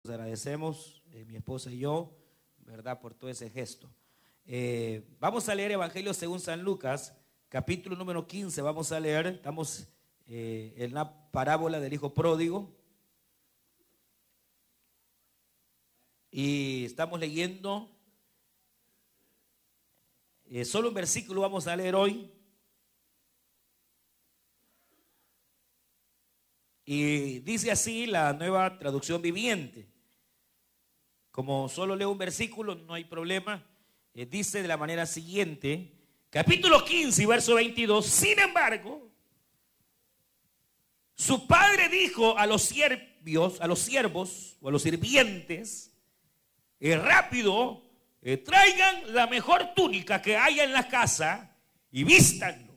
Agradecemos, mi esposa y yo, ¿verdad?, por todo ese gesto. Vamos a leer Evangelio según San Lucas, capítulo número 15. Vamos a leer, estamos en la parábola del hijo pródigo. Y estamos leyendo, solo un versículo vamos a leer hoy. Y dice así la Nueva Traducción Viviente. Como solo leo un versículo, no hay problema. Dice de la manera siguiente, capítulo 15 y verso 22. Sin embargo, su padre dijo a los siervos o a los sirvientes, rápido, traigan la mejor túnica que haya en la casa y vístanlo.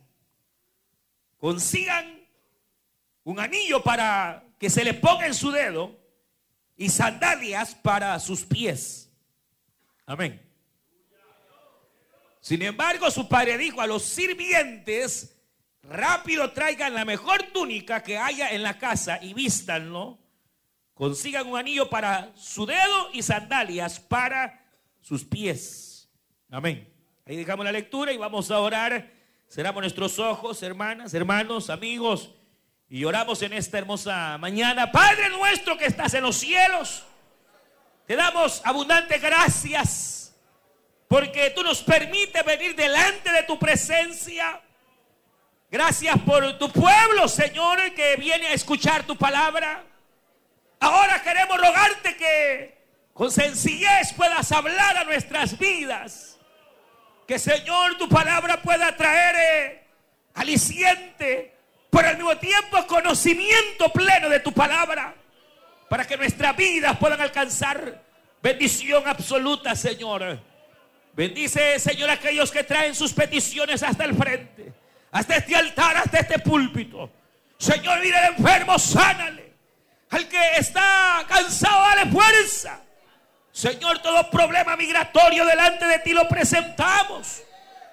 Consigan un anillo para que se le ponga en su dedo y sandalias para sus pies. Amén. Sin embargo, su padre dijo a los sirvientes, rápido traigan la mejor túnica que haya en la casa y vístanlo. Consigan un anillo para su dedo y sandalias para sus pies. Amén. Ahí dejamos la lectura y vamos a orar. Cerramos nuestros ojos, hermanas, hermanos, amigos, y oramos en esta hermosa mañana. Padre nuestro que estás en los cielos, te damos abundantes gracias porque tú nos permites venir delante de tu presencia. Gracias por tu pueblo, Señor, que viene a escuchar tu palabra. Ahora queremos rogarte que con sencillez puedas hablar a nuestras vidas. Que, Señor, tu palabra pueda traer aliciente, pero al mismo tiempo conocimiento pleno de tu palabra, para que nuestras vidas puedan alcanzar bendición absoluta, Señor. Bendice, Señor, a aquellos que traen sus peticiones hasta el frente, hasta este altar, hasta este púlpito. Señor, mira al enfermo, sánale. Al que está cansado, dale fuerza. Señor, todo problema migratorio delante de ti lo presentamos.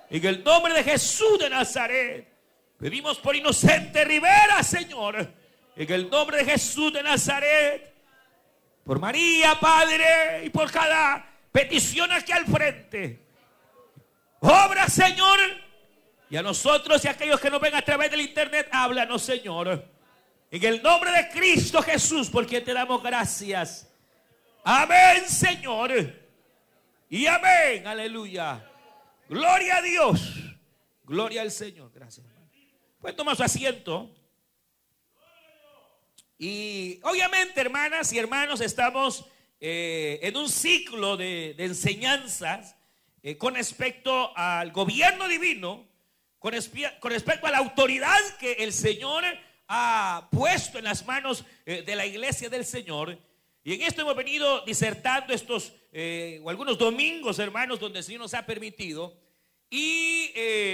En el nombre de Jesús de Nazaret. Pedimos por Inocente Rivera, Señor, en el nombre de Jesús de Nazaret. Por María, Padre, y por cada petición aquí al frente. Obra, Señor. Y a nosotros y a aquellos que nos ven a través del internet, háblanos, Señor. En el nombre de Cristo Jesús, por quien te damos gracias. Amén, Señor. Y amén, aleluya. Gloria a Dios. Gloria al Señor. Gracias. Pues toma su asiento. Y obviamente, hermanas y hermanos, estamos en un ciclo de enseñanzas con respecto al gobierno divino, con respecto a la autoridad que el Señor ha puesto en las manos de la iglesia del Señor. Y en esto hemos venido disertando estos o algunos domingos, hermanos, donde el Señor nos ha permitido. Y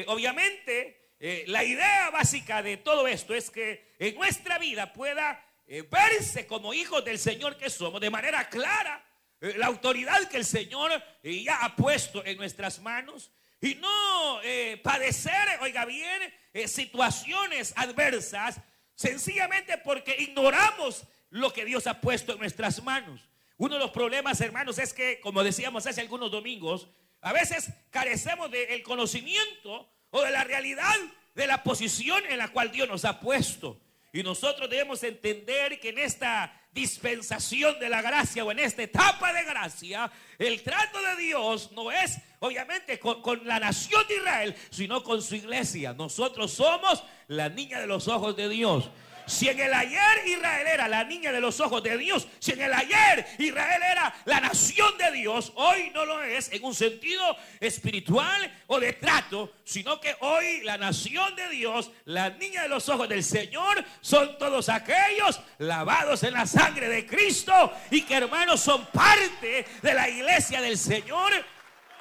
obviamente la idea básica de todo esto es que en nuestra vida pueda verse como hijos del Señor que somos, de manera clara, la autoridad que el Señor ya ha puesto en nuestras manos, y no padecer, oiga bien, situaciones adversas sencillamente porque ignoramos lo que Dios ha puesto en nuestras manos. Uno de los problemas, hermanos, es que, como decíamos hace algunos domingos, a veces carecemos del conocimiento o de la realidad de la posición en la cual Dios nos ha puesto. Y nosotros debemos entender que en esta dispensación de la gracia o en esta etapa de gracia, el trato de Dios no es obviamente con la nación de Israel, sino con su iglesia. Nosotros somos la niña de los ojos de Dios. Si en el ayer Israel era la niña de los ojos de Dios, si en el ayer Israel era la nación de Dios, hoy no lo es en un sentido espiritual o de trato, sino que hoy la nación de Dios, la niña de los ojos del Señor, son todos aquellos lavados en la sangre de Cristo y que, hermanos, son parte de la iglesia del Señor,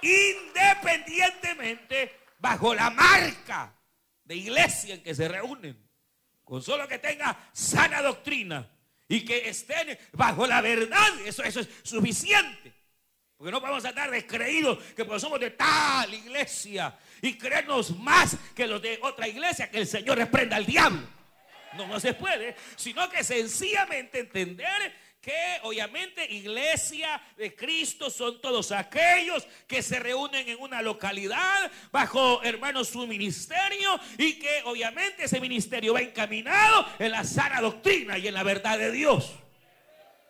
independientemente bajo la marca de iglesia en que se reúnen. Con solo que tenga sana doctrina y que estén bajo la verdad, eso es suficiente. Porque no vamos a estar descreídos que pues somos de tal iglesia y creernos más que los de otra iglesia, que el Señor reprenda al diablo. No se puede, sino que sencillamente entender que obviamente iglesia de Cristo son todos aquellos que se reúnen en una localidad bajo, hermanos, su ministerio, y que obviamente ese ministerio va encaminado en la sana doctrina y en la verdad de Dios.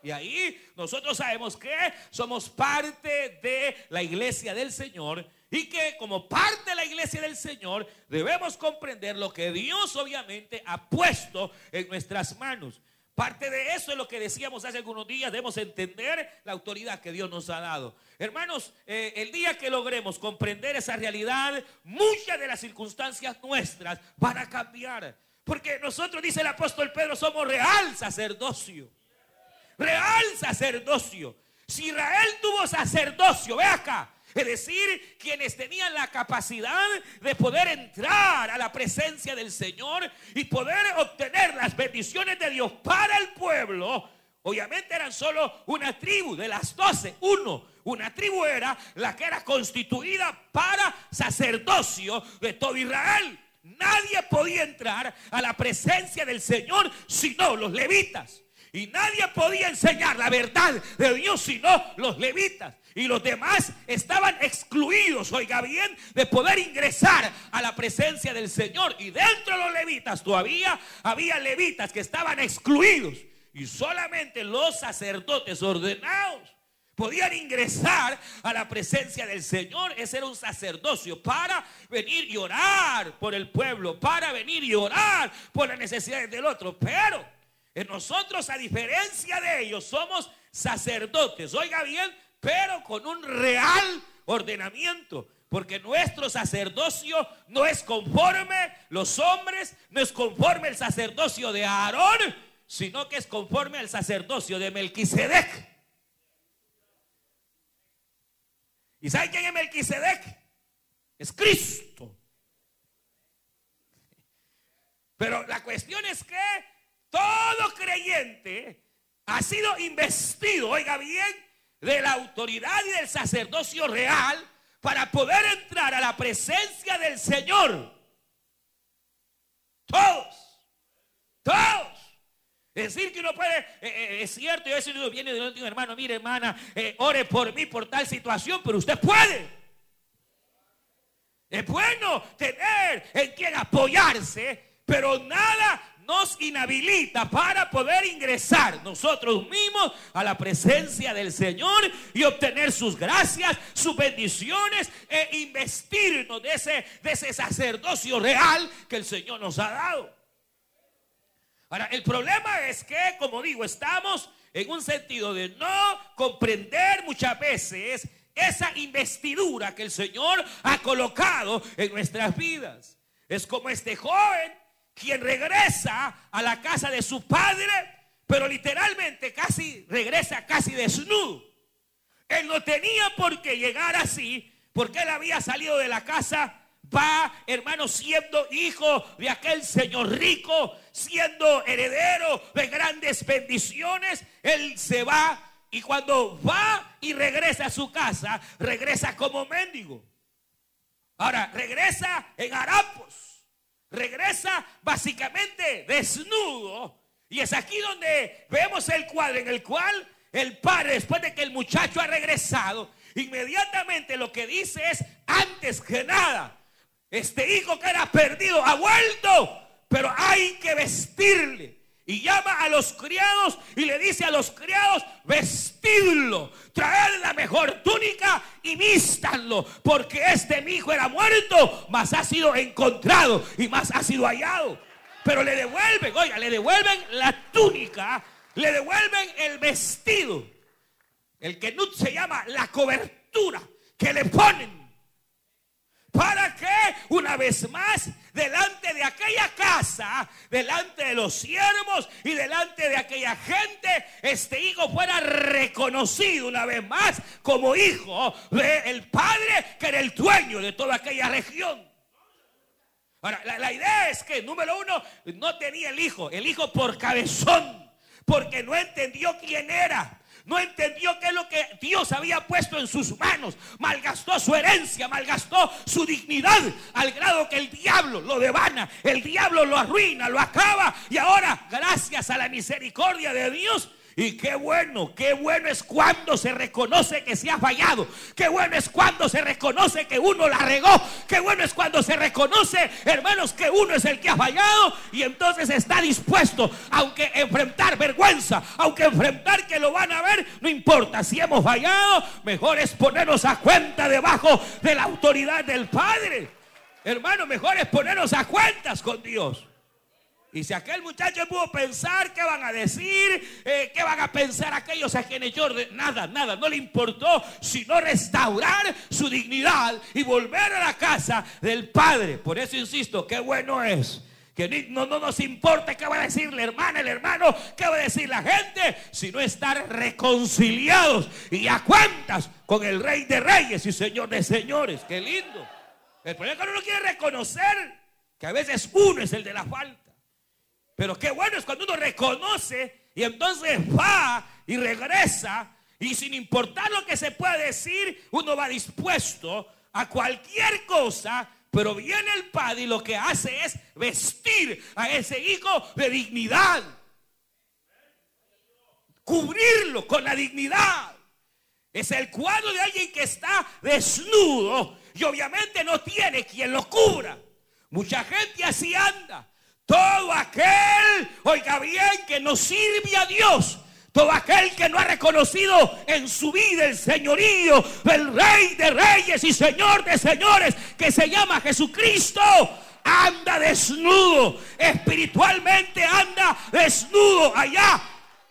Y ahí nosotros sabemos que somos parte de la iglesia del Señor, y que como parte de la iglesia del Señor debemos comprender lo que Dios obviamente ha puesto en nuestras manos. Parte de eso es lo que decíamos hace algunos días. Debemos entender la autoridad que Dios nos ha dado. Hermanos, el día que logremos comprender esa realidad, muchas de las circunstancias nuestras van a cambiar. Porque nosotros, dice el apóstol Pedro, somos real sacerdocio. Real sacerdocio. Si Israel tuvo sacerdocio, ve acá. Es decir, quienes tenían la capacidad de poder entrar a la presencia del Señor y poder obtener las bendiciones de Dios para el pueblo, obviamente eran solo una tribu de las 12, una tribu era la que era constituida para sacerdocio de todo Israel. Nadie podía entrar a la presencia del Señor sino los levitas. Y nadie podía enseñar la verdad de Dios sino los levitas. Y los demás estaban excluidos, oiga bien, de poder ingresar a la presencia del Señor. Y dentro de los levitas todavía había levitas que estaban excluidos. Y solamente los sacerdotes ordenados podían ingresar a la presencia del Señor. Ese era un sacerdocio para venir y orar por el pueblo, para venir y orar por las necesidades del otro. Pero nosotros, a diferencia de ellos, somos sacerdotes, oiga bien, pero con un real ordenamiento. Porque nuestro sacerdocio no es conforme los hombres, no es conforme el sacerdocio de Aarón, sino que es conforme al sacerdocio de Melquisedec. ¿Y saben quién es Melquisedec? Es Cristo. Pero la cuestión es que todo creyente ha sido investido, oiga bien, de la autoridad y del sacerdocio real para poder entrar a la presencia del Señor. Todos. Es decir, que uno puede, es cierto, y a veces uno viene de un hermano, mire hermana, ore por mí por tal situación, pero usted puede. Es bueno tener en quien apoyarse, pero nada nos inhabilita para poder ingresar nosotros mismos a la presencia del Señor y obtener sus gracias, sus bendiciones, e investirnos de ese sacerdocio real que el Señor nos ha dado. Ahora, el problema es que, como digo, estamos en un sentido de no comprender muchas veces esa investidura que el Señor ha colocado en nuestras vidas. Es como este joven quien regresa a la casa de su padre, pero literalmente regresa casi desnudo. Él no tenía por qué llegar así, porque él había salido de la casa. Va, hermano, siendo hijo de aquel señor rico, siendo heredero de grandes bendiciones. Él se va, y cuando va y regresa a su casa, regresa como mendigo. Ahora, regresa en harapos. Regresa básicamente desnudo. Y es aquí donde vemos el cuadro en el cual el padre, después de que el muchacho ha regresado, inmediatamente lo que dice es: antes que nada, este hijo que era perdido ha vuelto, pero hay que vestirle. Y llama a los criados y le dice a los criados: vestidlo, traed la mejor túnica y vístanlo, porque mi hijo era muerto, mas ha sido encontrado y más ha sido hallado. Pero le devuelven, oiga, le devuelven la túnica, le devuelven el vestido, el que se llama la cobertura que le ponen, para que una vez más, delante de aquella casa, delante de los siervos y delante de aquella gente, este hijo fuera reconocido una vez más como hijo del padre que era el dueño de toda aquella región. Ahora, la idea es que, número uno, no tenía el hijo por cabezón, porque no entendió quién era. No entendió qué es lo que Dios había puesto en sus manos. Malgastó su herencia, malgastó su dignidad, al grado que el diablo lo devana, el diablo lo arruina, lo acaba. Y ahora, gracias a la misericordia de Dios, Y qué bueno es cuando se reconoce que se ha fallado. Qué bueno es cuando se reconoce que uno la regó. Qué bueno es cuando se reconoce, hermanos, que uno es el que ha fallado. Y entonces está dispuesto, aunque enfrentar vergüenza, aunque enfrentar que lo van a ver, no importa. Si hemos fallado, mejor es ponernos a cuenta debajo de la autoridad del Padre. Hermano, mejor es ponernos a cuentas con Dios. Y si aquel muchacho pudo pensar qué van a decir, qué van a pensar aquellos a quienes yo nada, no le importó, sino restaurar su dignidad y volver a la casa del Padre. Por eso insisto, qué bueno es que no nos importa qué va a decir la hermana, el hermano, qué va a decir la gente, sino estar reconciliados y a cuentas con el Rey de Reyes y Señor de Señores. Qué lindo. El problema es que uno no quiere reconocer que a veces uno es el de la falta. Pero qué bueno es cuando uno reconoce y entonces va y regresa, y sin importar lo que se pueda decir, uno va dispuesto a cualquier cosa. Pero viene el Padre y lo que hace es vestir a ese hijo de dignidad, cubrirlo con la dignidad. Es el cuadro de alguien que está desnudo y obviamente no tiene quien lo cubra. Mucha gente así anda. Todo aquel, oiga bien, que no sirve a Dios, todo aquel que no ha reconocido en su vida el señorío del Rey de Reyes y Señor de Señores, que se llama Jesucristo, anda desnudo. Espiritualmente anda desnudo. Allá,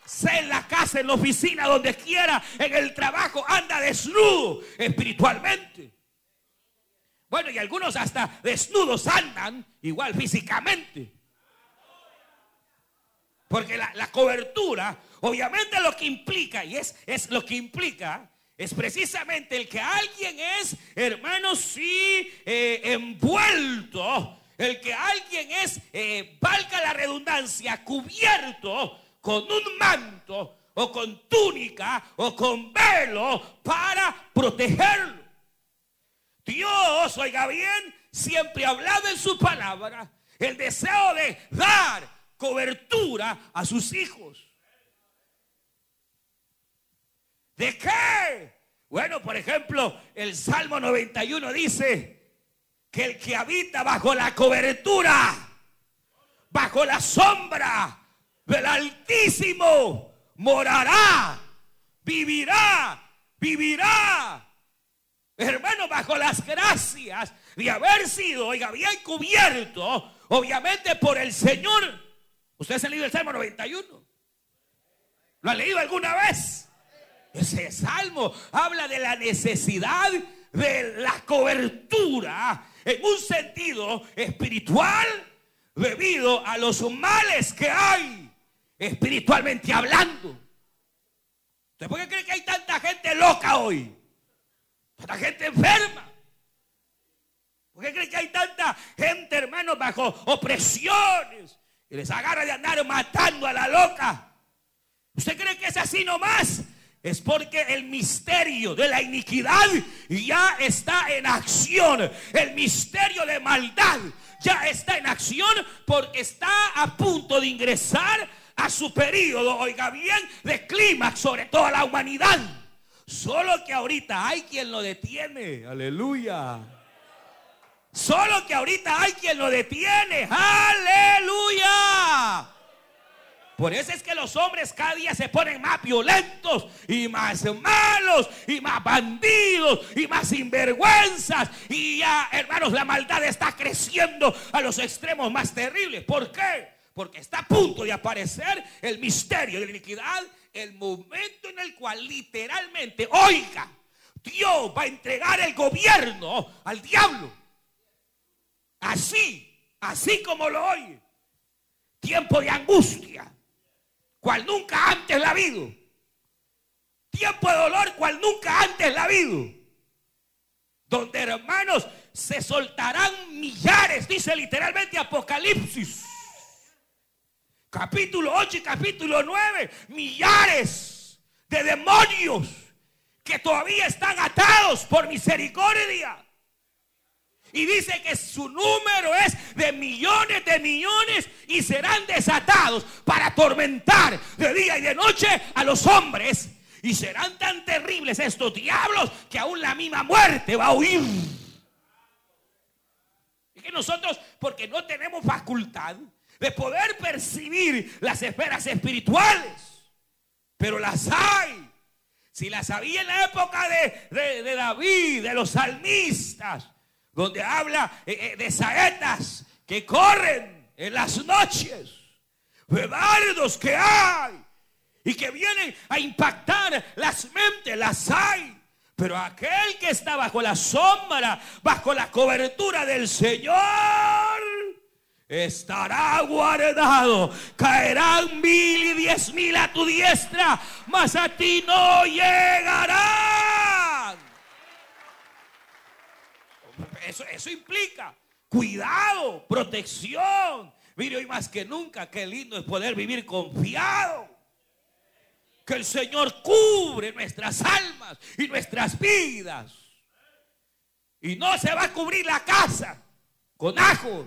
sea en la casa, en la oficina, donde quiera, en el trabajo, anda desnudo espiritualmente. Bueno, y algunos hasta desnudos andan igual físicamente. Porque la cobertura, obviamente lo que implica, y es lo que implica, es precisamente el que alguien es, hermanos, sí, envuelto, el que alguien es, valga la redundancia, cubierto con un manto, o con túnica, o con velo, para protegerlo. Dios, oiga bien, siempre ha hablado en su palabra el deseo de dar cobertura a sus hijos. ¿De qué? Bueno, por ejemplo, el Salmo 91 dice que el que habita bajo la cobertura, bajo la sombra del Altísimo, morará, vivirá. Hermano, bajo las gracias de haber sido, oiga, bien cubierto, obviamente por el Señor. ¿Ustedes han leído el Salmo 91? ¿Lo han leído alguna vez? Ese salmo habla de la necesidad de la cobertura en un sentido espiritual debido a los males que hay espiritualmente hablando. ¿Usted por qué cree que hay tanta gente loca hoy? Tanta gente enferma. ¿Por qué cree que hay tanta gente, hermanos, bajo opresiones? Y les agarra de andar matando a la loca. ¿Usted cree que es así nomás? Es porque el misterio de la iniquidad ya está en acción. El misterio de maldad ya está en acción, porque está a punto de ingresar a su periodo, oiga bien, de clímax sobre toda la humanidad. Solo que ahorita hay quien lo detiene. Aleluya. Solo que ahorita hay quien lo detiene. Aleluya. Por eso es que los hombres cada día se ponen más violentos y más malos y más bandidos y más sinvergüenzas. Y ya, hermanos, la maldad está creciendo a los extremos más terribles. ¿Por qué? Porque está a punto de aparecer el misterio de la iniquidad, el momento en el cual literalmente, oiga, Dios va a entregar el gobierno al diablo. Así como lo oye. Tiempo de angustia, cual nunca antes la ha habido. Tiempo de dolor, cual nunca antes la ha habido. Donde, hermanos, se soltarán millares, dice literalmente Apocalipsis, capítulo 8 y capítulo 9, millares de demonios que todavía están atados por misericordia. Y dice que su número es de millones y serán desatados para atormentar de día y de noche a los hombres. Y serán tan terribles estos diablos que aún la misma muerte va a huir. Y que nosotros, porque no tenemos facultad de poder percibir las esferas espirituales, pero las hay. Si las había en la época de David, de los salmistas, donde habla de saetas que corren en las noches, de dardos que hay y que vienen a impactar las mentes, las hay. Pero aquel que está bajo la sombra, bajo la cobertura del Señor, estará guardado. Caerán 1000 y 10,000 a tu diestra, mas a ti no llegarán. Eso implica cuidado, protección. Mire, hoy más que nunca, qué lindo es poder vivir confiado. Que el Señor cubre nuestras almas y nuestras vidas. Y no se va a cubrir la casa con ajos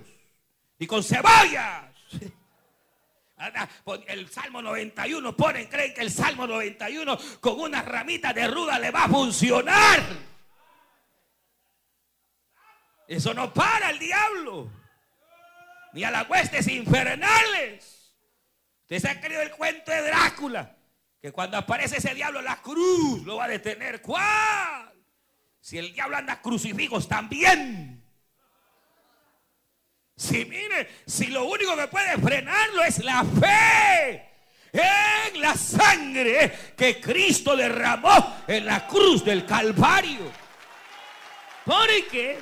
y con cebollas. El Salmo 91, creen que el Salmo 91 con unas ramitas de ruda le va a funcionar. Eso no para al diablo, ni a las huestes infernales. Ustedes han creído el cuento de Drácula, que cuando aparece ese diablo en la cruz lo va a detener. ¿Cuál? Si el diablo anda crucifijos también. Si mire, si lo único que puede frenarlo es la fe en la sangre que Cristo derramó en la cruz del Calvario. Porque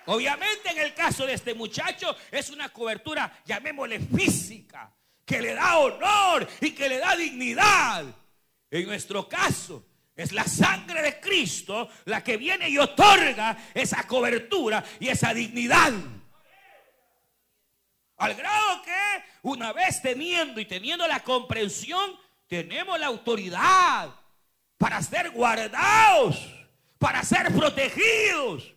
obviamente en el caso de este muchacho es una cobertura, llamémosle física, que le da honor y que le da dignidad. En nuestro caso es la sangre de Cristo la que viene y otorga esa cobertura y esa dignidad. Al grado que una vez teniendo la comprensión, tenemos la autoridad para ser guardados, para ser protegidos.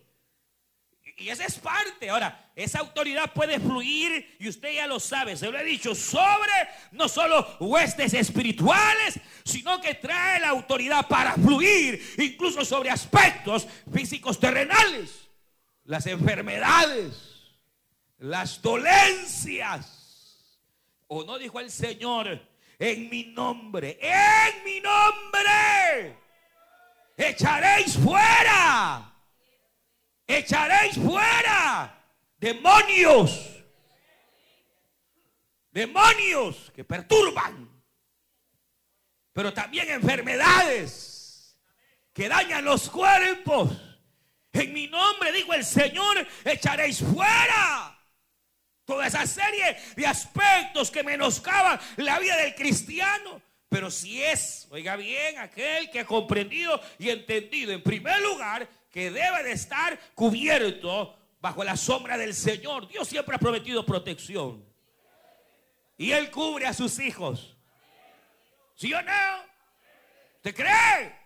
Y esa es parte. Ahora, esa autoridad puede fluir, y usted ya lo sabe, se lo he dicho, sobre no solo huestes espirituales, sino que trae la autoridad para fluir incluso sobre aspectos físicos terrenales. Las enfermedades, las dolencias. ¿O no dijo el Señor? En mi nombre echaréis fuera demonios que perturban, pero también enfermedades que dañan los cuerpos. En mi nombre, dijo el Señor, echaréis fuera toda esa serie de aspectos que menoscaban la vida del cristiano. Pero si es, oiga bien, aquel que ha comprendido y entendido, en primer lugar, que debe de estar cubierto bajo la sombra del Señor. Dios siempre ha prometido protección, y Él cubre a sus hijos. ¿Sí o no? ¿Te cree?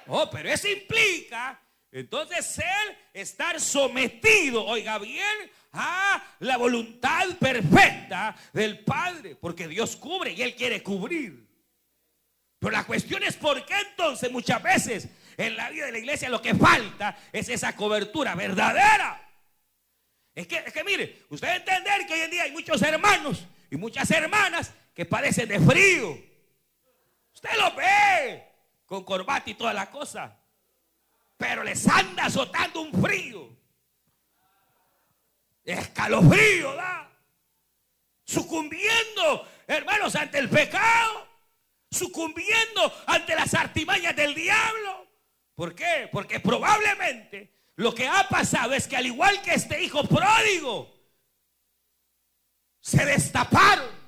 Oh, pero eso implica entonces él estar sometido, oiga bien, a la voluntad perfecta del Padre, porque Dios cubre y Él quiere cubrir. Pero la cuestión es por qué entonces muchas veces en la vida de la iglesia lo que falta es esa cobertura verdadera. Es que mire, usted debe entender que hoy en día hay muchos hermanos y muchas hermanas que padecen de frío. Usted lo ve con corbata y toda la cosa, pero les anda azotando un frío, escalofrío, ¿da? Sucumbiendo, hermanos, ante el pecado, sucumbiendo ante las artimañas del diablo. ¿Por qué? Porque probablemente lo que ha pasado es que, al igual que este hijo pródigo, se destaparon.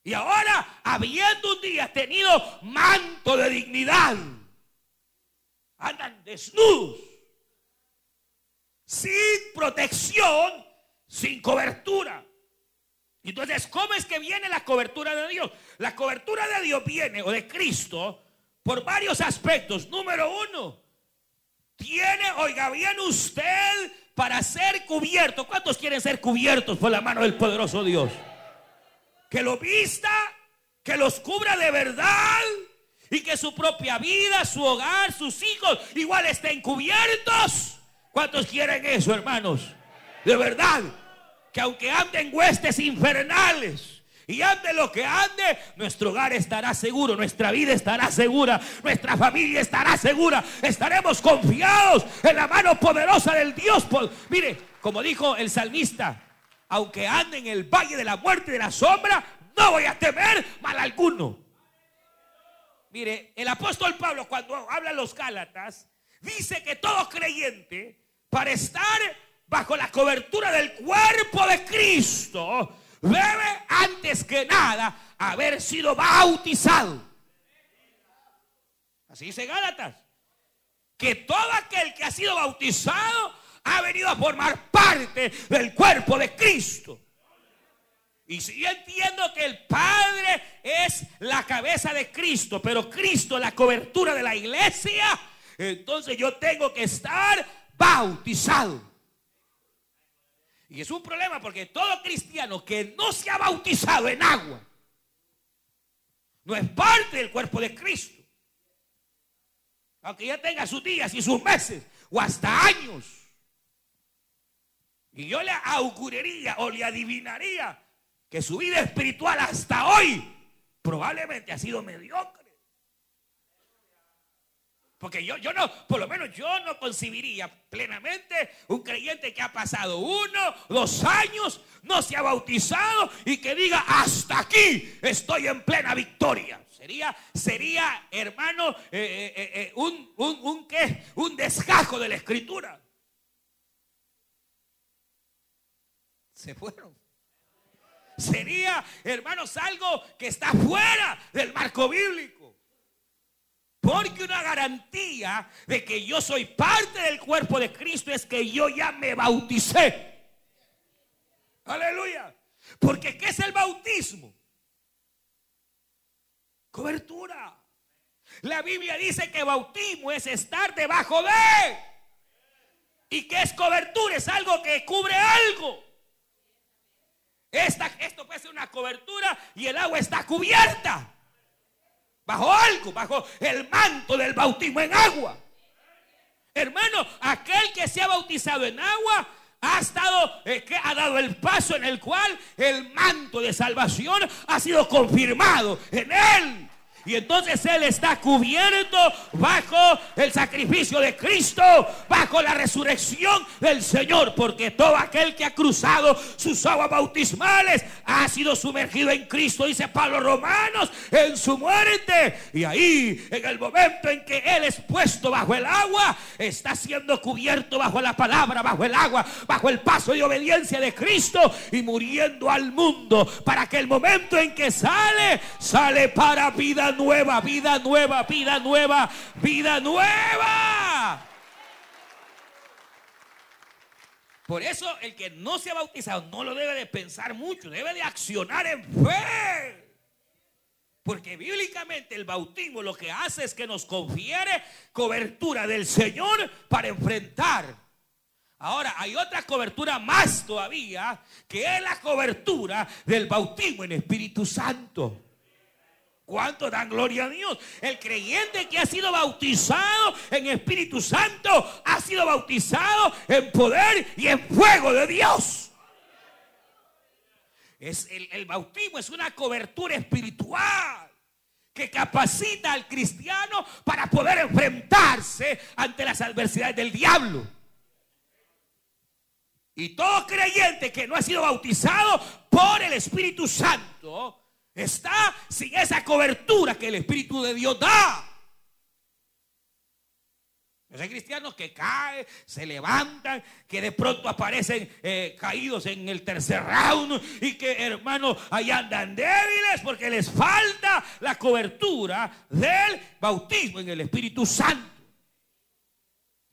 Y ahora, habiendo un día tenido manto de dignidad, andan desnudos, sin protección, sin cobertura. Entonces, ¿cómo es que viene la cobertura de Dios? La cobertura de Dios viene, o de Cristo, por varios aspectos. Número uno, tiene, oiga bien usted, para ser cubierto. ¿Cuántos quieren ser cubiertos por la mano del poderoso Dios? Que lo vista, que los cubra de verdad y que su propia vida, su hogar, sus hijos igual estén cubiertos. ¿Cuántos quieren eso, hermanos? De verdad, que aunque anden huestes infernales y ande lo que ande, nuestro hogar estará seguro, nuestra vida estará segura, nuestra familia estará segura, estaremos confiados en la mano poderosa del Dios. Mire, como dijo el salmista, aunque ande en el valle de la muerte y de la sombra, no voy a temer mal alguno. Mire, el apóstol Pablo, cuando habla a los Gálatas, dice que todo creyente, para estar bajo la cobertura del cuerpo de Cristo, debe antes que nada haber sido bautizado. Así dice Gálatas, que todo aquel que ha sido bautizado ha venido a formar parte del cuerpo de Cristo. Y si yo entiendo que el Padre es la cabeza de Cristo, pero Cristo la cobertura de la iglesia, entonces yo tengo que estar bautizado. Y es un problema porque todo cristiano que no se ha bautizado en agua no es parte del cuerpo de Cristo. Aunque ya tenga sus días y sus meses o hasta años. Y yo le auguraría o le adivinaría que su vida espiritual hasta hoy probablemente ha sido mediocre. Porque yo no, por lo menos yo no concibiría plenamente un creyente que ha pasado 1, 2 años, no se ha bautizado y que diga hasta aquí estoy en plena victoria. Sería, hermano, un desgajo de la Escritura. Se fueron. Sería, hermanos, algo que está fuera del marco bíblico. Porque una garantía de que yo soy parte del cuerpo de Cristo es que yo ya me bauticé. Aleluya. Porque ¿qué es el bautismo? Cobertura. La Biblia dice que bautismo es estar debajo de. ¿Y qué es cobertura? Es algo que cubre algo. Esto puede ser una cobertura y el agua está cubierta. Bajo algo, bajo el manto del bautismo en agua. Hermano, aquel que se ha bautizado en agua ha dado el paso en el cual el manto de salvación ha sido confirmado en él. Y entonces él está cubierto bajo el sacrificio de Cristo, bajo la resurrección del Señor. Porque todo aquel que ha cruzado sus aguas bautismales ha sido sumergido en Cristo, dice Pablo Romanos, en su muerte. Y ahí, en el momento en que él es puesto bajo el agua, está siendo cubierto bajo la palabra, bajo el agua, bajo el paso de obediencia de Cristo y muriendo al mundo. Para que el momento en que sale para vida nueva, vida nueva, vida nueva, vida nueva. Por eso el que no se ha bautizado no lo debe de pensar mucho, debe de accionar en fe. Porque bíblicamente el bautismo lo que hace es que nos confiere cobertura del Señor para enfrentar. Ahora hay otra cobertura más todavía, que es la cobertura del bautismo en Espíritu Santo. ¿Cuánto dan gloria a Dios? El creyente que ha sido bautizado en Espíritu Santo ha sido bautizado en poder y en fuego de Dios. El bautismo es una cobertura espiritual que capacita al cristiano para poder enfrentarse ante las adversidades del diablo. Y todo creyente que no ha sido bautizado por el Espíritu Santo está sin esa cobertura que el Espíritu de Dios da. Hay cristianos que caen, se levantan, que de pronto aparecen caídos en el tercer round y que, hermanos, ahí andan débiles porque les falta la cobertura del bautismo en el Espíritu Santo.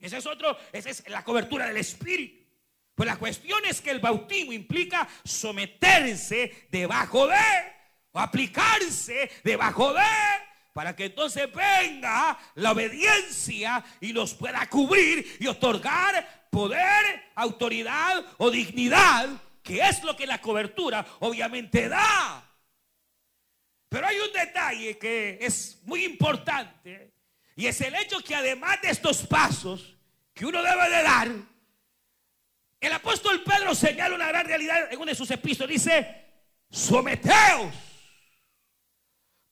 Esa es la cobertura del Espíritu. Pues la cuestión es que el bautismo implica someterse debajo de, o aplicarse debajo de, Para que entonces venga la obediencia y nos pueda cubrir y otorgar poder, autoridad o dignidad, que es lo que la cobertura obviamente da. Pero hay un detalle que es muy importante, y es el hecho que además de estos pasos que uno debe de dar, el apóstol Pedro señala una gran realidad en una de sus epístolas. Dice: someteos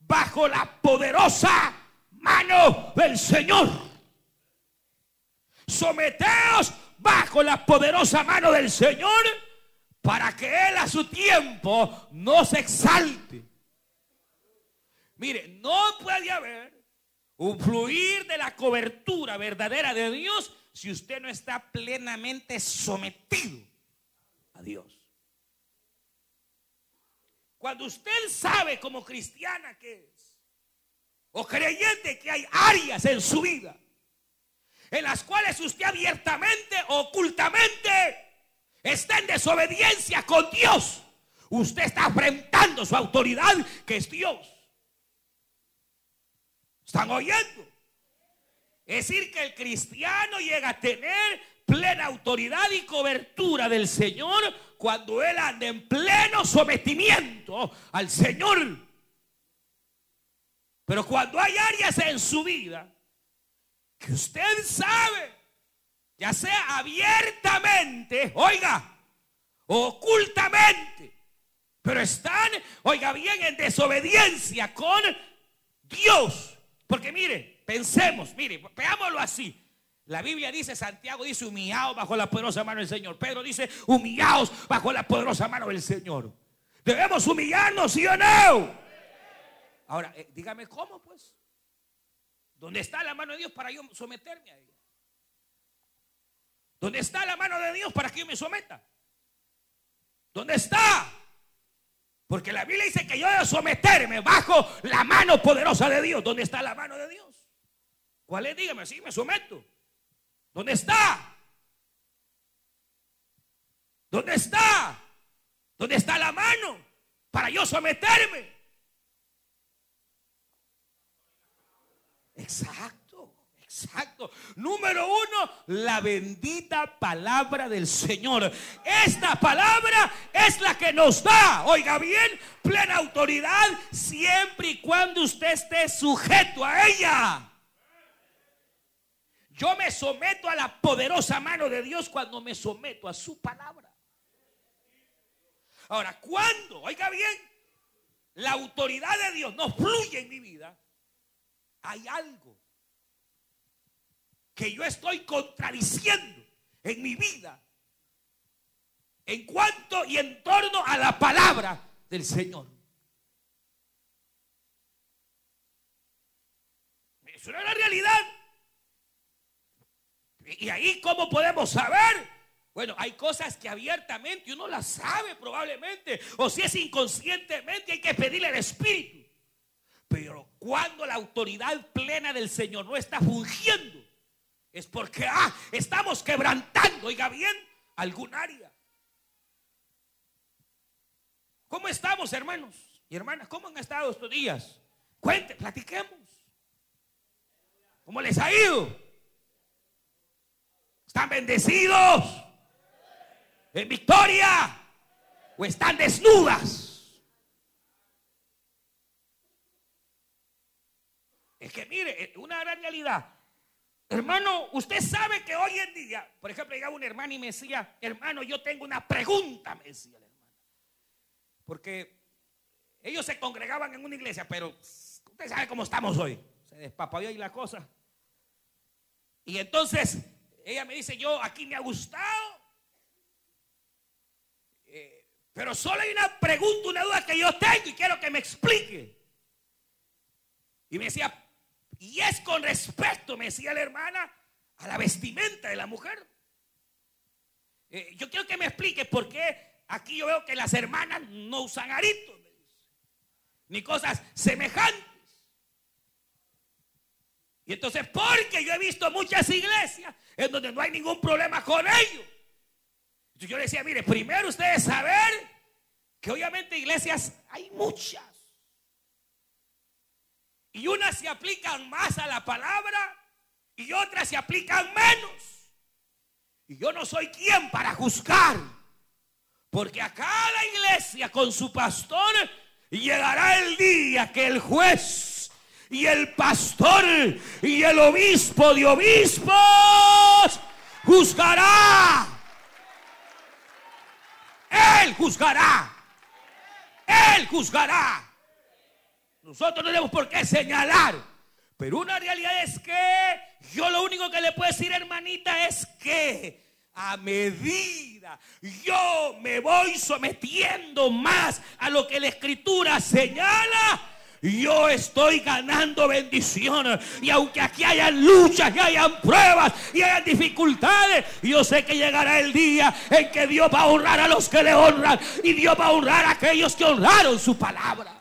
bajo la poderosa mano del Señor. Someteos bajo la poderosa mano del Señor, para que Él a su tiempo no se exalte. Mire, no puede haber un fluir de la cobertura verdadera de Dios si usted no está plenamente sometido a Dios. Cuando usted sabe como cristiana que es, o creyente, que hay áreas en su vida en las cuales usted abiertamente o ocultamente está en desobediencia con Dios, usted está enfrentando su autoridad, que es Dios. ¿Están oyendo? Es decir, que el cristiano llega a tener plena autoridad y cobertura del Señor cuando él anda en pleno sometimiento al Señor. Pero cuando hay áreas en su vida que usted sabe, ya sea abiertamente, oiga, o ocultamente, pero están, oiga bien, en desobediencia con Dios. Porque mire, pensemos, mire, veámoslo así. La Biblia dice, Santiago dice, humillaos bajo la poderosa mano del Señor. Pedro dice, humillaos bajo la poderosa mano del Señor. ¿Debemos humillarnos, sí o no? Ahora, dígame cómo, pues. ¿Dónde está la mano de Dios para yo someterme a ella? ¿Dónde está la mano de Dios para que yo me someta? ¿Dónde está? Porque la Biblia dice que yo debo someterme bajo la mano poderosa de Dios. ¿Dónde está la mano de Dios? ¿Cuál es? Dígame, sí, me someto. ¿Dónde está? ¿Dónde está? ¿Dónde está la mano para yo someterme? Exacto, exacto. Número uno, la bendita palabra del Señor. Esta palabra es la que nos da, oiga bien, plena autoridad siempre y cuando usted esté sujeto a ella. Yo me someto a la poderosa mano de Dios cuando me someto a su palabra. Ahora, cuando, oiga bien, la autoridad de Dios no fluye en mi vida, hay algo que yo estoy contradiciendo en mi vida en cuanto y en torno a la palabra del Señor. Eso no es la realidad. Y ahí, ¿cómo podemos saber? Bueno, hay cosas que abiertamente uno las sabe probablemente, o si es inconscientemente, hay que pedirle al Espíritu. Pero cuando la autoridad plena del Señor no está fungiendo, es porque estamos quebrantando, oiga bien, algún área. ¿Cómo estamos, hermanos y hermanas? ¿Cómo han estado estos días? Cuente, platiquemos. ¿Cómo les ha ido? ¿Están bendecidos? ¿En victoria? ¿O están desnudas? Es que mire, una gran realidad. Hermano, usted sabe que hoy en día, por ejemplo, llegaba un hermano y me decía, hermano, yo tengo una pregunta, me decía el hermano. Porque ellos se congregaban en una iglesia, pero usted sabe cómo estamos hoy. Se despapavió ahí la cosa. Y entonces ella me dice, yo aquí me ha gustado, pero solo hay una pregunta, una duda que yo tengo y quiero que me explique. Y me decía, y es con respecto, me decía la hermana, a la vestimenta de la mujer. Yo quiero que me explique por qué aquí yo veo que las hermanas no usan aritos, ni cosas semejantes. Y entonces, porque yo he visto muchas iglesias en donde no hay ningún problema con ello. Entonces yo le decía, mire, primero ustedes saber que obviamente iglesias hay muchas. Y una unas se aplican más a la palabra y otras se aplican menos. Y yo no soy quien para juzgar, porque a cada iglesia con su pastor llegará el día que el juez y el pastor y el obispo de obispos juzgará. Él juzgará. Él juzgará. Nosotros no tenemos por qué señalar. Pero una realidad es que yo lo único que le puedo decir, hermanita, es que a medida yo me voy sometiendo más a lo que la Escritura señala, yo estoy ganando bendición. Y aunque aquí hayan luchas y hayan pruebas y hayan dificultades, yo sé que llegará el día en que Dios va a honrar a los que le honran y Dios va a honrar a aquellos que honraron su palabra.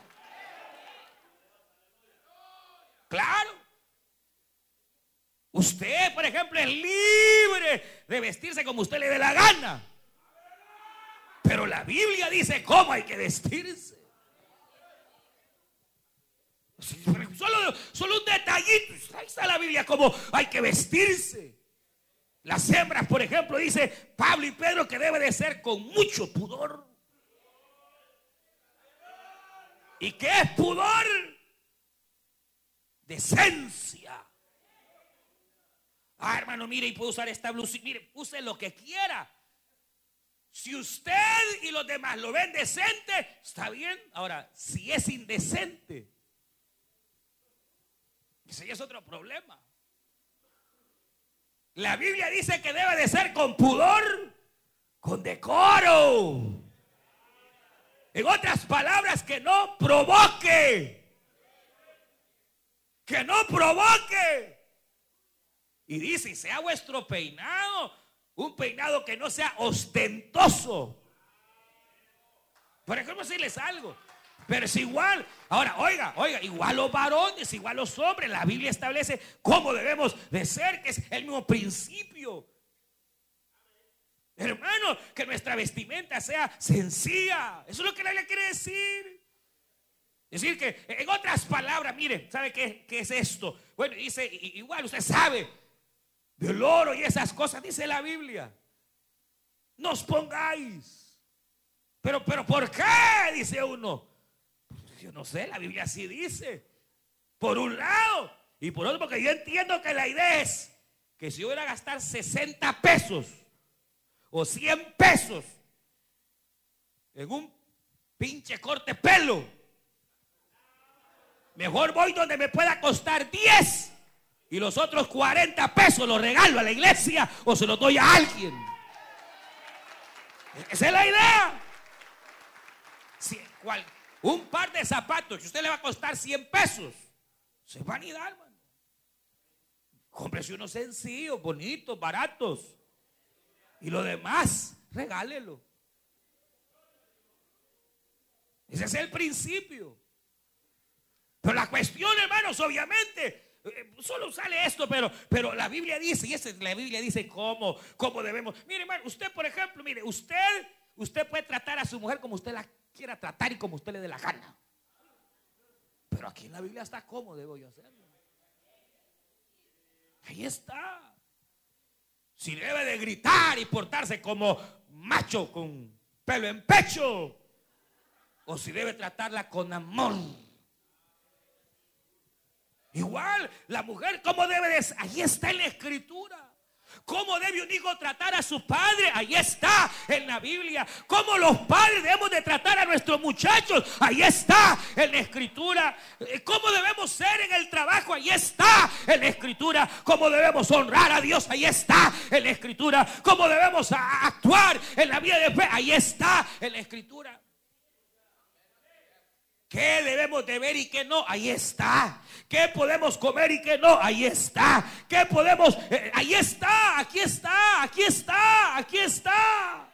Claro. Usted, por ejemplo, es libre de vestirse como usted le dé la gana. Pero la Biblia dice cómo hay que vestirse. Solo un detallito. Ahí está la Biblia cómo hay que vestirse. Las hembras, por ejemplo, dice Pablo y Pedro que debe de ser con mucho pudor. ¿Y qué es pudor? Decencia. Ah, hermano, mire, y puedo usar esta blusa. Mire, use lo que quiera. Si usted y los demás lo ven decente, está bien. Ahora, si es indecente, ese ya es otro problema. La Biblia dice que debe de ser con pudor, con decoro. En otras palabras, que no provoque. Que no provoque. Y dice, sea vuestro peinado un peinado que no sea ostentoso. Por ejemplo, decirles algo. Pero es igual. Ahora, oiga, igual los varones, igual los hombres. La Biblia establece cómo debemos de ser, que es el mismo principio. Hermano, que nuestra vestimenta sea sencilla. Eso es lo que la Biblia quiere decir. Es decir, que en otras palabras, mire, ¿sabe qué es esto? Bueno, dice, igual usted sabe del oro y esas cosas, dice la Biblia. No os pongáis. Pero ¿por qué? Dice uno. Yo no sé, la Biblia así dice. Por un lado. Y por otro, porque yo entiendo que la idea es que si yo voy a gastar 60 pesos o 100 pesos en un pinche corte pelo, mejor voy donde me pueda costar 10 y los otros 40 pesos los regalo a la iglesia o se los doy a alguien. Esa es la idea. Un par de zapatos que a usted le va a costar 100 pesos, se es vanidad, hermano. Cómprese unos sencillos, bonitos, baratos. Y lo demás, regálelo. Ese es el principio. Pero la cuestión, hermanos, obviamente, solo sale esto, pero la Biblia dice, la Biblia dice cómo debemos. Mire, hermano, usted, por ejemplo, mire, usted puede tratar a su mujer como usted la quiera tratar y como usted le dé la gana. Pero aquí en la Biblia está cómo debo yo hacerlo. Ahí está. Si debe de gritar y portarse como macho con pelo en pecho, o si debe tratarla con amor. Igual, la mujer, ¿cómo debe de ser? Ahí está en la Escritura. ¿Cómo debe un hijo tratar a su padre? Ahí está en la Biblia. ¿Cómo los padres debemos de tratar a nuestros muchachos? Ahí está en la Escritura. ¿Cómo debemos ser en el trabajo? Ahí está en la Escritura. ¿Cómo debemos honrar a Dios? Ahí está en la Escritura. ¿Cómo debemos actuar en la vida de fe? Ahí está en la Escritura. ¿Qué debemos de ver y qué no? Ahí está. ¿Qué podemos comer y qué no? Ahí está. ¿Qué podemos? Ahí está, aquí está, aquí está, aquí está.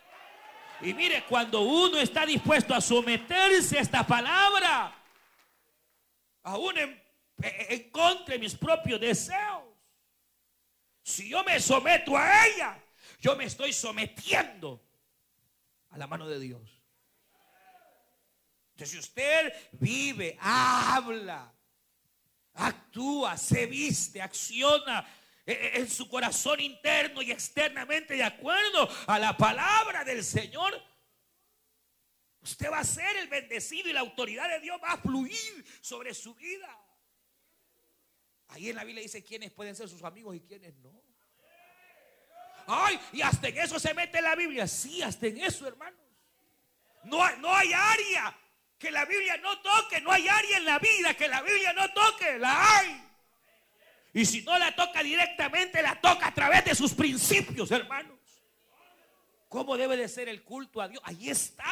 Y mire, cuando uno está dispuesto a someterse a esta palabra, aún en contra de mis propios deseos, si yo me someto a ella, yo me estoy sometiendo a la mano de Dios. Entonces, si usted vive, habla, actúa, se viste, acciona en su corazón interno y externamente de acuerdo a la palabra del Señor, usted va a ser el bendecido y la autoridad de Dios va a fluir sobre su vida. Ahí en la Biblia dice quiénes pueden ser sus amigos y quiénes no. Ay, y hasta en eso se mete la Biblia. Sí, hasta en eso, hermanos. No hay área que la Biblia no toque. No hay área en la vida que la Biblia no toque. La hay. Y si no la toca directamente, la toca a través de sus principios, hermanos. ¿Cómo debe de ser el culto a Dios? Ahí está.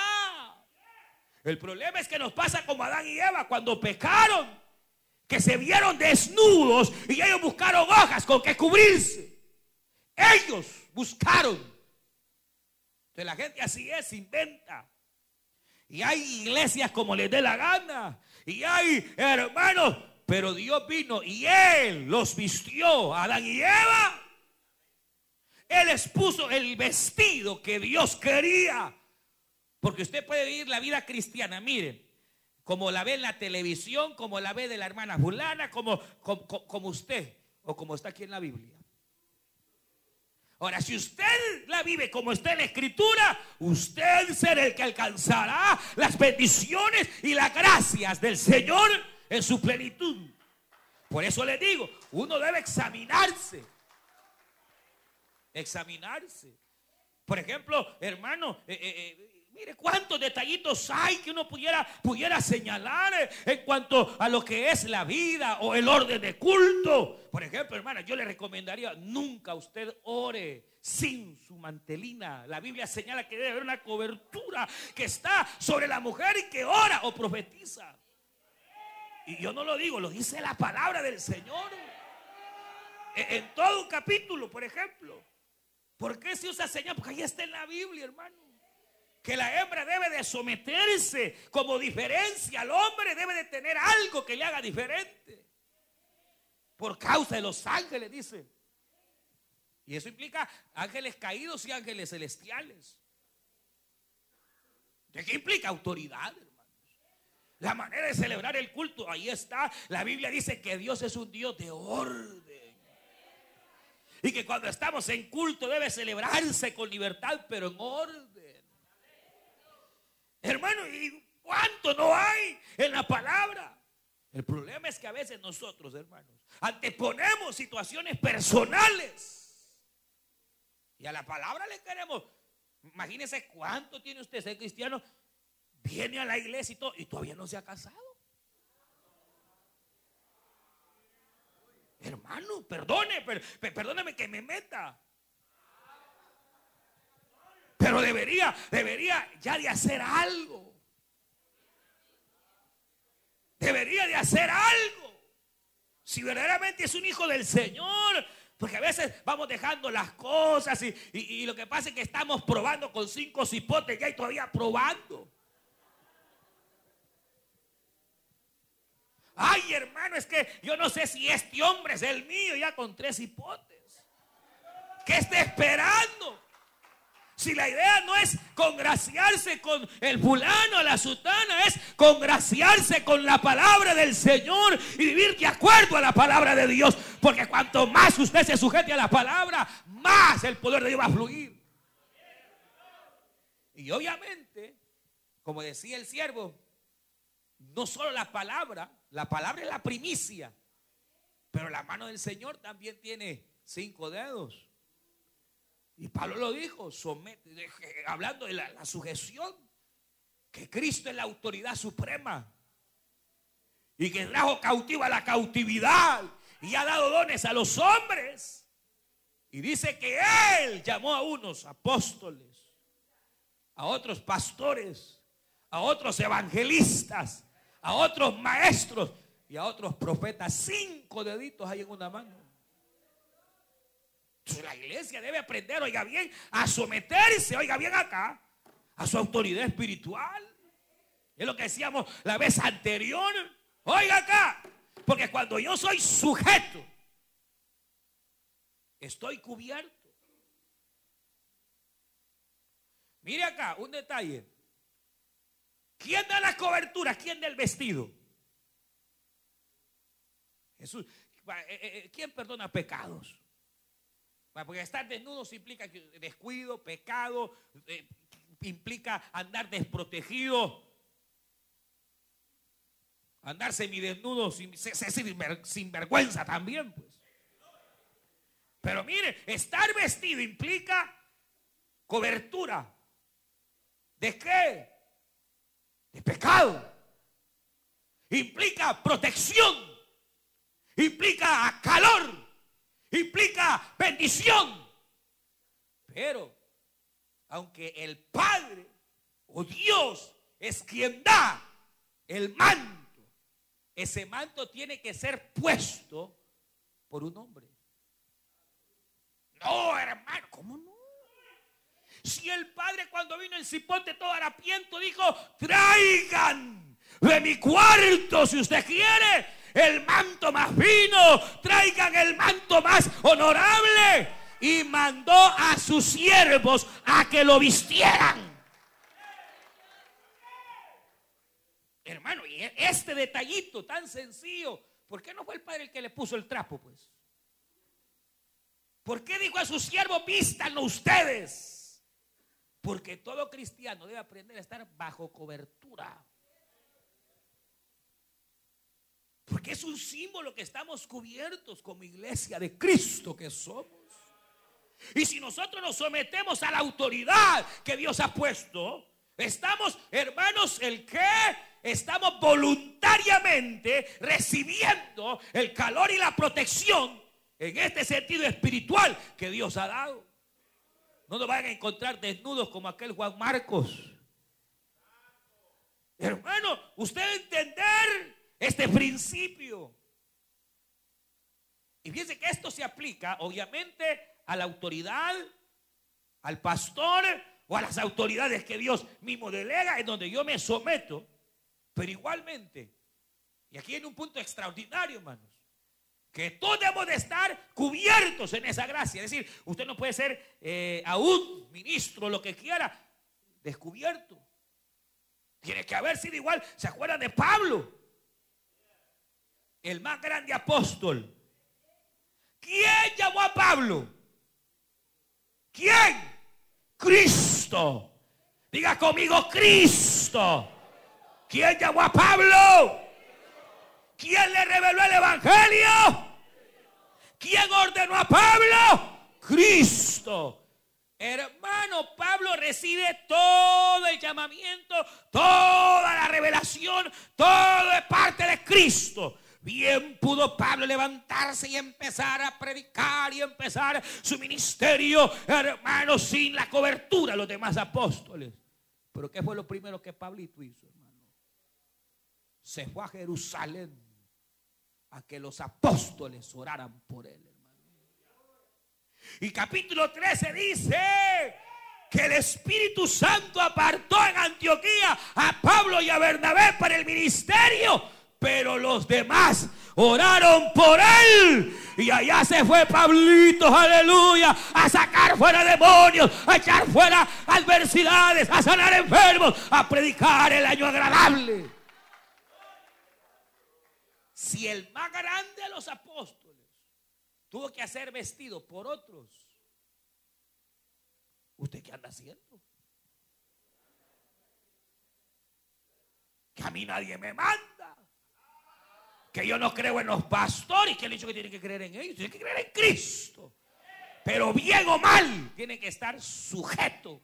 El problema es que nos pasa como Adán y Eva cuando pecaron, que se vieron desnudos y ellos buscaron hojas con que cubrirse. Ellos buscaron. Entonces la gente así es, inventa. Y hay iglesias como les dé la gana. Y hay hermanos, pero Dios vino y Él los vistió, Adán y Eva. Él les puso el vestido que Dios quería. Porque usted puede vivir la vida cristiana, miren, como la ve en la televisión, como la ve de la hermana fulana, como usted, o como está aquí en la Biblia. Ahora, si usted la vive como está en la Escritura, usted será el que alcanzará las bendiciones y las gracias del Señor en su plenitud. Por eso le digo, uno debe examinarse. Examinarse. Por ejemplo, hermano, mire cuántos detallitos hay que uno pudiera señalar en cuanto a lo que es la vida o el orden de culto. Por ejemplo, hermana, yo le recomendaría nunca usted ore sin su mantelina. La Biblia señala que debe haber una cobertura que está sobre la mujer y que ora o profetiza. Y yo no lo digo, lo dice la palabra del Señor. En todo un capítulo, por ejemplo. ¿Por qué se usa señal? Porque ahí está en la Biblia, hermano. Que la hembra debe de someterse como diferencia. El hombre debe de tener algo que le haga diferente. Por causa de los ángeles, dice. Y eso implica ángeles caídos y ángeles celestiales. ¿De qué implica? Autoridad, hermanos. La manera de celebrar el culto, ahí está. La Biblia dice que Dios es un Dios de orden. Y que cuando estamos en culto debe celebrarse con libertad, pero en orden. Hermano, ¿y cuánto no hay en la palabra? El problema es que a veces nosotros, hermanos, anteponemos situaciones personales y a la palabra le queremos. Imagínese cuánto tiene usted ser cristiano, viene a la iglesia y todo, y todavía no se ha casado. Hermano, perdóneme que me meta. Pero debería ya de hacer algo. Debería de hacer algo. Si verdaderamente es un hijo del Señor. Porque a veces vamos dejando las cosas y lo que pasa es que estamos probando con 5 cipotes ya y todavía probando. Ay, hermano, es que yo no sé si este hombre es el mío ya con 3 cipotes. ¿Qué está esperando? Si la idea no es congraciarse con el fulano, la sutana, es congraciarse con la palabra del Señor y vivir de acuerdo a la palabra de Dios. Porque cuanto más usted se sujete a la palabra, más el poder de Dios va a fluir. Y obviamente, como decía el siervo, no solo la palabra es la primicia, pero la mano del Señor también tiene 5 dedos. Y Pablo lo dijo, hablando de la sujeción, que Cristo es la autoridad suprema y que trajo cautiva la cautividad y ha dado dones a los hombres. Y dice que Él llamó a unos apóstoles, a otros pastores, a otros evangelistas, a otros maestros y a otros profetas. 5 deditos hay en una mano. Entonces la iglesia debe aprender, oiga bien, a someterse, oiga bien acá, a su autoridad espiritual. Es lo que decíamos la vez anterior. Oiga acá, porque cuando yo soy sujeto, estoy cubierto. Mire acá, un detalle. ¿Quién da la cobertura? ¿Quién da el vestido? Jesús, ¿quién perdona pecados? Porque estar desnudos implica descuido, pecado, implica andar desprotegido, andar semidesnudo, sin vergüenza también, pues. Pero mire, estar vestido implica cobertura. ¿De qué? De pecado. Implica protección. Implica calor. Implica bendición. Pero, aunque el Padre o Dios es quien da el manto, ese manto tiene que ser puesto por un hombre. No, hermano, ¿cómo no? Si el Padre, cuando vino el cipote todo harapiento, dijo: traigan de mi cuarto, si usted quiere, el manto más fino, traigan el manto más honorable. Y mandó a sus siervos a que lo vistieran. Hermano, y este detallito tan sencillo, ¿por qué no fue el Padre el que le puso el trapo, pues? ¿Por qué dijo a sus siervos: vístanlo ustedes? Porque todo cristiano debe aprender a estar bajo cobertura. Porque es un símbolo que estamos cubiertos como iglesia de Cristo que somos. Y si nosotros nos sometemos a la autoridad que Dios ha puesto, estamos, hermanos, estamos voluntariamente recibiendo el calor y la protección en este sentido espiritual que Dios ha dado. No nos van a encontrar desnudos como aquel Juan Marcos. Hermano, usted debe entender este principio. Y fíjense que esto se aplica obviamente a la autoridad, al pastor o a las autoridades que Dios mismo delega, en donde yo me someto. Pero igualmente, y aquí hay un punto extraordinario, hermanos, que todos debemos de estar cubiertos en esa gracia. Es decir, usted no puede ser aún ministro, lo que quiera, descubierto. Tiene que haber sido igual. ¿Se acuerdan de Pablo? El más grande apóstol. ¿Quién llamó a Pablo? ¿Quién? Cristo. Diga conmigo: Cristo. ¿Quién llamó a Pablo? ¿Quién le reveló el evangelio? ¿Quién ordenó a Pablo? Cristo. Hermano, Pablo recibe todo el llamamiento, toda la revelación, todo es parte de Cristo. Bien pudo Pablo levantarse y empezar a predicar y empezar su ministerio, hermano, sin la cobertura de los demás apóstoles. Pero ¿qué fue lo primero que Pablito hizo, hermano? Se fue a Jerusalén a que los apóstoles oraran por él, hermano. Y capítulo 13 dice que el Espíritu Santo apartó en Antioquía a Pablo y a Bernabé para el ministerio. Pero los demás oraron por él. Y allá se fue Pablito, aleluya, a sacar fuera demonios, a echar fuera adversidades, a sanar enfermos, a predicar el año agradable. Si el más grande de los apóstoles tuvo que hacer vestido por otros, ¿usted qué anda haciendo? Que a mí nadie me manda. Que yo no creo en los pastores. Que le he dicho que tienen que creer en ellos. Tienen que creer en Cristo. Pero bien o mal, tienen que estar sujetos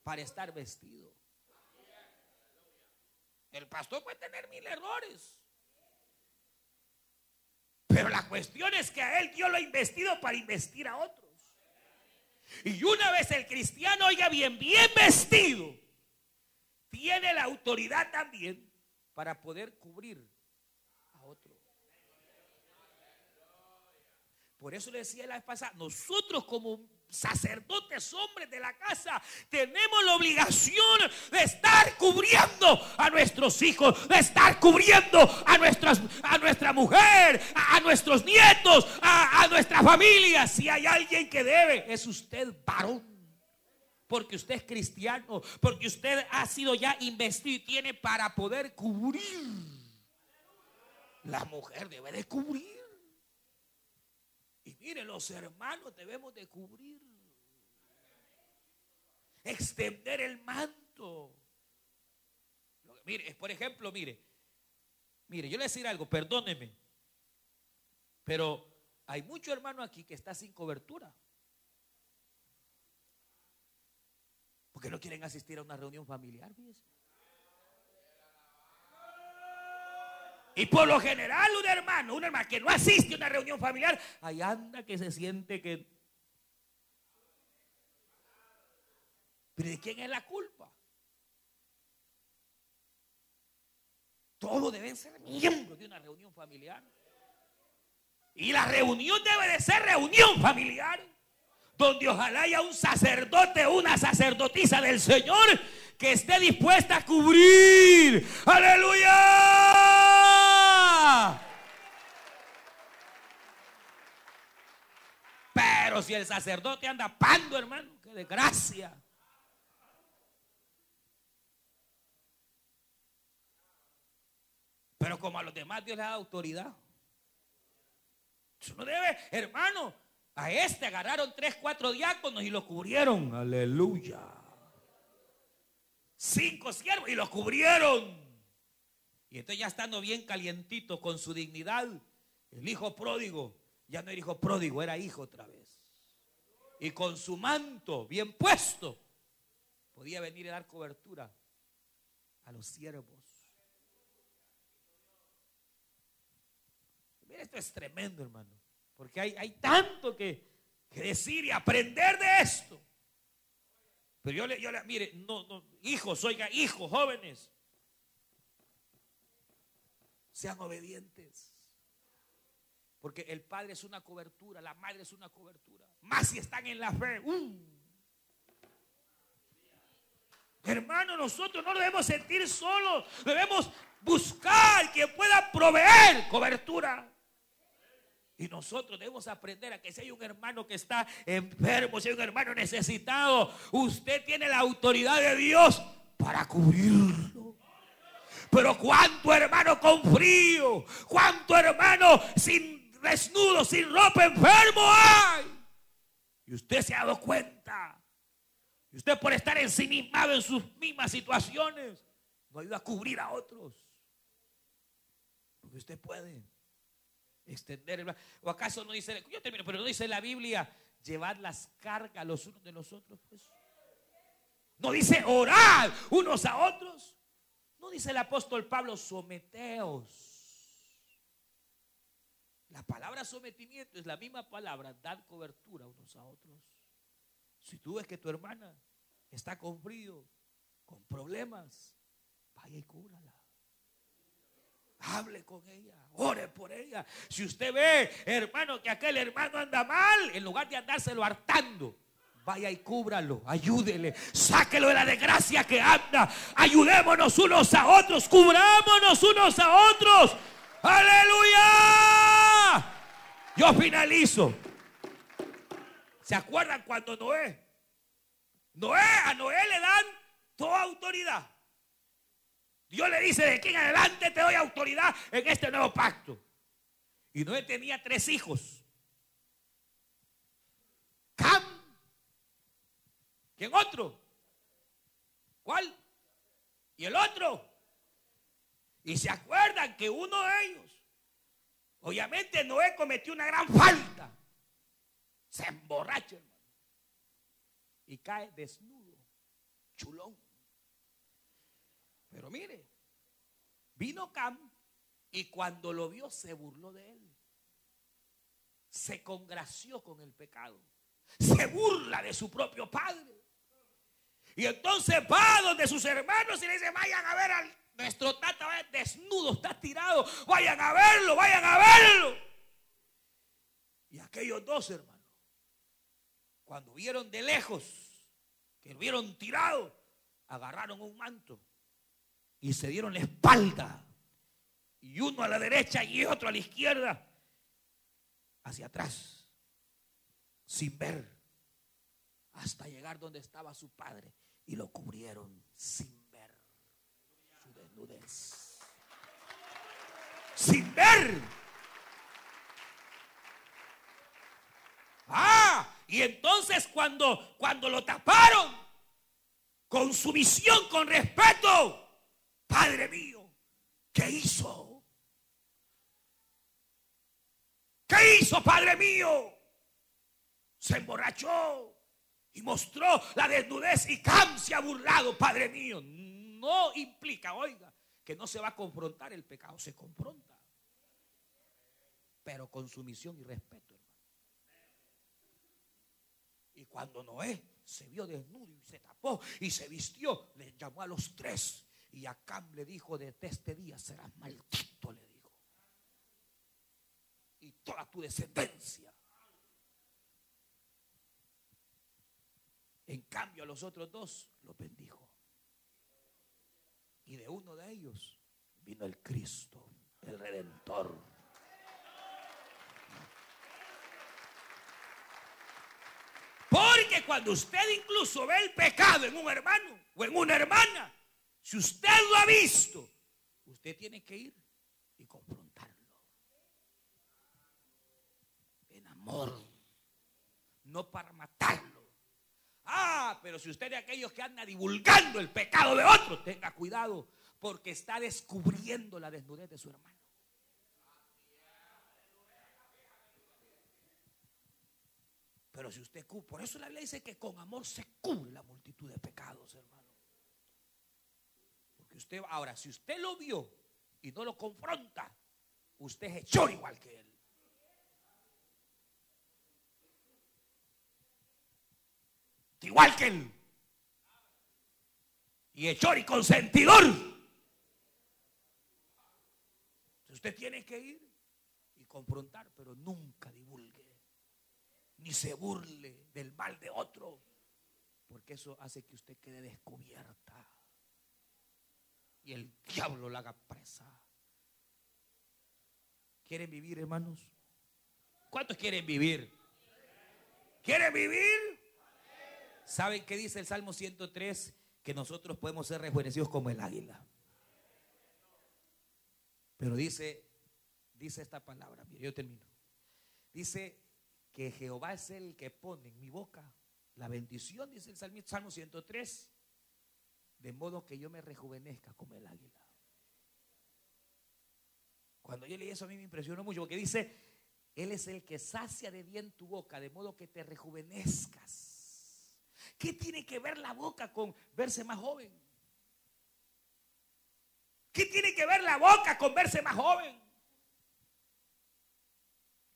para estar vestido. El pastor puede tener 1000 errores. Pero la cuestión es que a él Dios lo ha investido para investir a otros. Y una vez el cristiano, oiga bien vestido, tiene la autoridad también para poder cubrir a otro. Por eso le decía la vez pasada, nosotros como sacerdotes, hombres de la casa, tenemos la obligación de estar cubriendo a nuestros hijos, de estar cubriendo a nuestra mujer, a nuestros nietos, a nuestra familia. Si hay alguien que debe, es usted, varón. Porque usted es cristiano, porque usted ha sido ya investido y tiene para poder cubrir. La mujer debe de cubrir. Y mire, los hermanos debemos de cubrir. Extender el manto. Mire, por ejemplo, mire, yo le voy a decir algo, perdóneme, pero hay muchos hermanos aquí que están sin cobertura. Porque no quieren asistir a una reunión familiar, fíjese. Y por lo general un hermano que no asiste a una reunión familiar, ahí anda que se siente que... ¿Pero de quién es la culpa? Todos deben ser miembros de una reunión familiar. Y la reunión debe de ser reunión familiar, donde ojalá haya un sacerdote o una sacerdotisa del Señor que esté dispuesta a cubrir. ¡Aleluya! Pero si el sacerdote anda pando, hermano, qué desgracia. Pero como a los demás Dios les da autoridad. Eso no debe, hermano. A este agarraron 3, 4 diáconos y lo cubrieron. Aleluya. 5 siervos y lo cubrieron. Y entonces ya estando bien calientito con su dignidad, el hijo pródigo ya no era hijo pródigo, era hijo otra vez. Y con su manto bien puesto podía venir a dar cobertura a los siervos. Mira, esto es tremendo, hermano, porque hay tanto que decir y aprender de esto. Pero mire, hijos, oiga, hijos, jóvenes, sean obedientes. Porque el padre es una cobertura, la madre es una cobertura. Más si están en la fe. Hermano, nosotros no debemos sentir solos, debemos buscar quien pueda proveer cobertura. Y nosotros debemos aprender a que si hay un hermano que está enfermo, si hay un hermano necesitado, usted tiene la autoridad de Dios para cubrirlo. Pero cuánto hermano con frío, cuánto hermano sin desnudo, sin ropa, enfermo hay. Y usted se ha dado cuenta. Y usted por estar ensimismado en sus mismas situaciones, no ayuda a cubrir a otros. Porque usted puede extender el brazo. ¿O acaso no dice, yo termino, pero no dice la Biblia, llevad las cargas los unos de los otros? Pues no dice orar unos a otros. No dice el apóstol Pablo, someteos. La palabra sometimiento es la misma palabra, dar cobertura unos a otros. Si tú ves que tu hermana está con frío, con problemas, vaya y cúbrala. Hable con ella, ore por ella. Si usted ve, hermano, que aquel hermano anda mal, en lugar de andárselo hartando, vaya y cúbralo, ayúdele, sáquelo de la desgracia que anda. Ayudémonos unos a otros, cubrámonos unos a otros. ¡Aleluya! Yo finalizo. ¿Se acuerdan cuando a Noé le dan toda autoridad? Dios le dice, de aquí en adelante te doy autoridad en este nuevo pacto. Y Noé tenía 3 hijos. Cam. ¿Quién otro? ¿Cuál? ¿Y el otro? Y se acuerdan que uno de ellos, obviamente Noé cometió una gran falta. Se emborracha, hermano. Y cae desnudo, chulón. Pero mire, vino Cam y cuando lo vio se burló de él. Se congració con el pecado. Se burla de su propio padre. Y entonces va donde sus hermanos y le dice, vayan a ver al nuestro tata desnudo, está tirado. Vayan a verlo, vayan a verlo. Y aquellos 2 hermanos, cuando vieron de lejos que lo vieron tirado, agarraron un manto y se dieron la espalda, y uno a la derecha y otro a la izquierda, hacia atrás, sin ver, hasta llegar donde estaba su padre, y lo cubrieron sin ver su desnudez. sin ver. Y entonces cuando lo taparon con sumisión, con respeto, Padre mío, ¿qué hizo? ¿Qué hizo, Padre mío? Se emborrachó y mostró la desnudez y Cam se ha burlado, Padre mío. No implica, oiga, que no se va a confrontar el pecado, se confronta, pero con sumisión y respeto, hermano. Y cuando Noé se vio desnudo y se tapó y se vistió, le llamó a los tres y a Cam le dijo: desde este día serás maldito, le dijo, y toda tu descendencia. En cambio a los otros dos los bendijo. Y de uno de ellos vino el Cristo, el Redentor. Porque cuando usted incluso ve el pecado en un hermano o en una hermana, si usted lo ha visto, usted tiene que ir y confrontarlo en amor, no para matarlo. Pero si usted es de aquellos que anda divulgando el pecado de otro, tenga cuidado, porque está descubriendo la desnudez de su hermano. Pero si usted cubre, por eso la Biblia dice que con amor se cubre la multitud de pecados, hermano. Porque usted, ahora, si usted lo vio y no lo confronta, usted es hechor igual que él. Igual que él. Y hechor y consentidor. Usted tiene que ir y confrontar, pero nunca divulgue, ni se burle del mal de otro, porque eso hace que usted quede descubierta y el diablo la haga presa. ¿Quieren vivir, hermanos? ¿Cuántos quieren vivir? ¿Quieren vivir? ¿Saben qué dice el Salmo 103? Que nosotros podemos ser rejuvenecidos como el águila. Pero dice esta palabra, mire, yo termino. Dice que Jehová es el que pone en mi boca la bendición, dice el Salmo 103, de modo que yo me rejuvenezca como el águila. Cuando yo leí eso a mí me impresionó mucho, porque dice: Él es el que sacia de bien tu boca, de modo que te rejuvenezcas. ¿Qué tiene que ver la boca con verse más joven? ¿Qué tiene que ver la boca con verse más joven?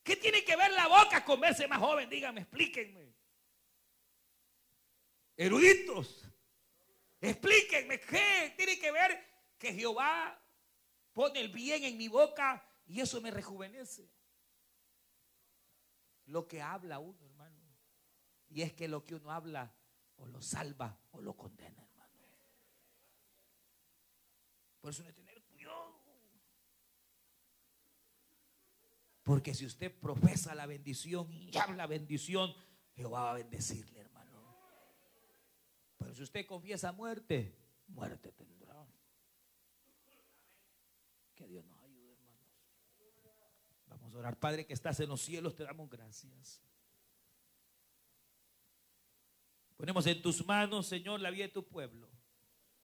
¿Qué tiene que ver la boca con verse más joven? Díganme, explíquenme. Eruditos, explíquenme, ¿qué tiene que ver que Jehová pone el bien en mi boca y eso me rejuvenece? Lo que habla uno, hermano. Y es que lo que uno habla o lo salva o lo condena, hermano. Por eso hay que tener cuidado. Porque si usted profesa la bendición y habla bendición, Jehová va a bendecirle, hermano. Pero si usted confiesa muerte, muerte tendrá. Que Dios nos ayude, hermanos. Vamos a orar. Padre que estás en los cielos, te damos gracias. Ponemos en tus manos, Señor, la vida de tu pueblo.